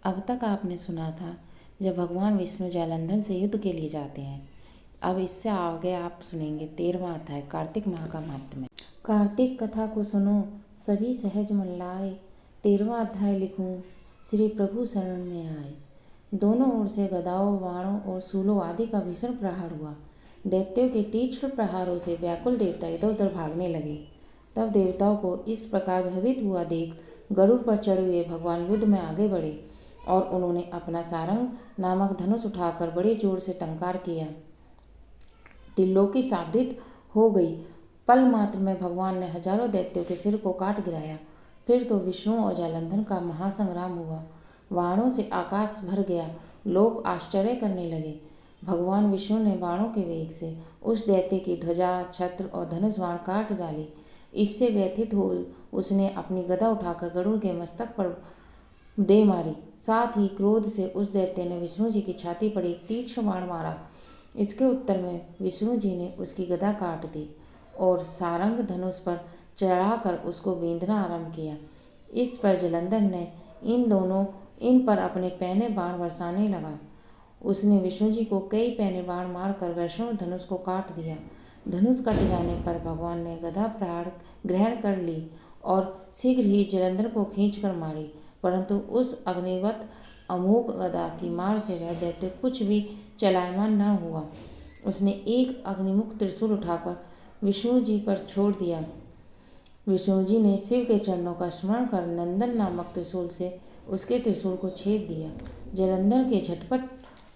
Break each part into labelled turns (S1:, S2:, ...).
S1: अब तक आपने सुना था जब भगवान विष्णु जालंधर से युद्ध के लिए जाते हैं। अब इससे आगे आप सुनेंगे 13वां अध्याय कार्तिक माह का महात्म्य। कार्तिक कथा को सुनो सभी सहज मन लाए, 13वां अध्याय लिखूं श्री प्रभु शरण में आए। दोनों ओर से गदाओं, बाणों और सूलों आदि का भीषण प्रहार हुआ। दैत्यों के तीक्ष्ण प्रहारों से व्याकुल देवता इधर उधर भागने लगे। तब देवताओं को इस प्रकार भयभीत हुआ देख गरुड़ पर चढ़े हुए भगवान युद्ध में आगे बढ़े और उन्होंने अपना सारंग नामक धनुष उठाकर बड़े जोर से टंकार किया। त्रिलोकी साधित हो गई। पल मात्र में भगवान ने हजारों दैत्यों के सिर को काट गिराया। फिर तो विष्णु और जालंधर का महासंग्राम हुआ। बाणों से आकाश भर गया। लोग आश्चर्य करने लगे। भगवान विष्णु ने बाणों के वेग से उस दैत्य की ध्वजा, छत्र और धनुष बाण काट डाली। इससे व्यथित हो उसने अपनी गदा उठाकर गरुड़ के मस्तक पर दे मारी। साथ ही क्रोध से उस दैत्य ने विष्णु जी की छाती पर एक तीक्ष्ण बाण मारा। इसके उत्तर में विष्णु जी ने उसकी गदा काट दी और सारंग धनुष पर चढ़ाकर उसको बींधना आरंभ किया। इस पर जालंधर ने इन पर अपने पैने बाण बरसाने लगा। उसने विष्णु जी को कई पैने बाण मारकर वैष्णव धनुष को काट दिया। धनुष कट जाने पर भगवान ने गदा प्रहार ग्रहण कर ली और शीघ्र ही जालंधर को खींचकर मारी, परंतु उस अग्निवत अमोघ गदा की मार से वह दैत्य कुछ भी चलायमान न हुआ। उसने एक अग्निमुख त्रिशूल उठाकर विष्णु जी पर छोड़ दिया। विष्णु जी ने शिव के चरणों का स्मरण कर नंदन नामक त्रिशूल से उसके त्रिशूल को छेद दिया। जालंधर के झटपट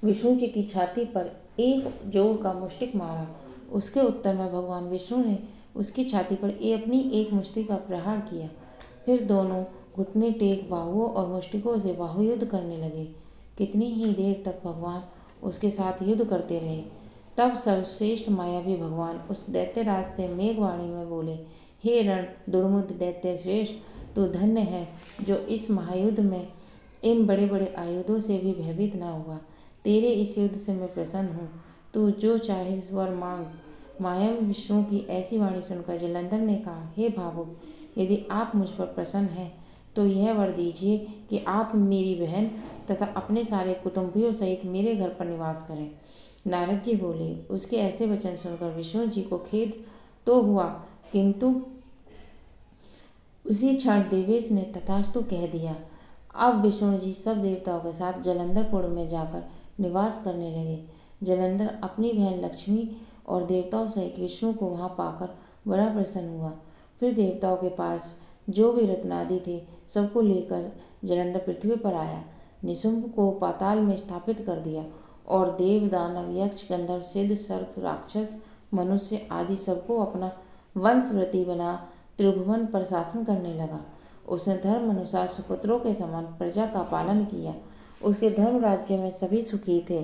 S1: विष्णु जी की छाती पर एक जोर का मुष्टिक मारा। उसके उत्तर में भगवान विष्णु ने उसकी छाती पर अपनी एक मुष्टि का प्रहार किया। फिर दोनों घुटने टेक बाहुओं और मुष्टिकों से बाहुयुद्ध करने लगे। कितनी ही देर तक भगवान उसके साथ युद्ध करते रहे। तब सर्वश्रेष्ठ मायावी भगवान उस दैत्यराज से मेघवाणी में बोले, हे रण दुर्मुद दैत्य श्रेष्ठ, तू धन्य है जो इस महायुद्ध में इन बड़े बड़े आयुधों से भी भयभीत न हुआ। तेरे इस युद्ध से मैं प्रसन्न हूँ। तू जो चाहे वर मांग। मायावी विष्णु की ऐसी वाणी सुनकर जालंधर ने कहा, हे भावुक, यदि आप मुझ पर प्रसन्न हैं तो यह वर दीजिए कि आप मेरी बहन तथा अपने सारे कुटुंबियों सहित मेरे घर पर निवास करें। नारद जी बोले। उसके ऐसे वचन सुनकर विष्णु जी को खेद तो हुआ, किंतु उसी क्षण देवेश ने तथास्तु कह दिया। अब विष्णु जी सब देवताओं के साथ जालंधरपुर में जाकर निवास करने लगे। जालंधर अपनी बहन लक्ष्मी और देवताओं सहित विष्णु को वहां पाकर बड़ा प्रसन्न हुआ। फिर देवताओं के पास जो भी रत्नादि थे सबको लेकर जालंधर पृथ्वी पर आया। निशुंभ को पाताल में स्थापित कर दिया और देव, दानव, यक्ष, गंधर्व, सिद्ध, सर्प, राक्षस, मनुष्य आदि सबको अपना वंशवृत्ति बना त्रिभुवन पर शासन करने लगा। उसने धर्म अनुसार सुपुत्रों के समान प्रजा का पालन किया। उसके धर्म राज्य में सभी सुखी थे।